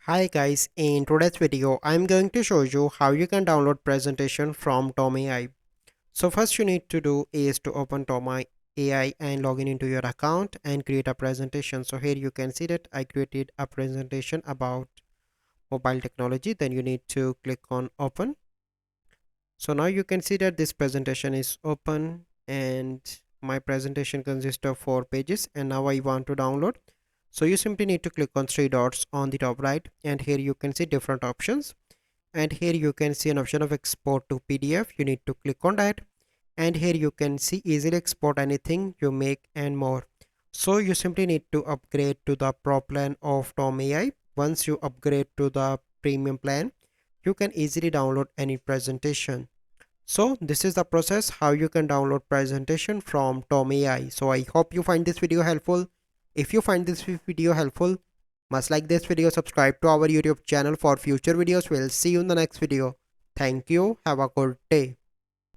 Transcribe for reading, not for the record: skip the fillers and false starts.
Hi guys, in today's video I'm going to show you how you can download presentation from Tome AI. So first you need to do is to open Tome AI and log in into your account and create a presentation. So here you can see that I created a presentation about mobile technology. Then you need to click on open. So now you can see that this presentation is open and my presentation consists of 4 pages and now I want to download. So you simply need to click on 3 dots on the top right and here you can see different options and here you can see an option of export to PDF. You need to click on that and here you can see easily export anything you make and more. So you simply need to upgrade to the pro plan of Tome AI. Once you upgrade to the premium plan, you can easily download any presentation. So this is the process how you can download presentation from Tome AI. So I hope you find this video helpful. If you find this video helpful, must like this video, subscribe to our YouTube channel for future videos. We'll see you in the next video. Thank you. Have a good day.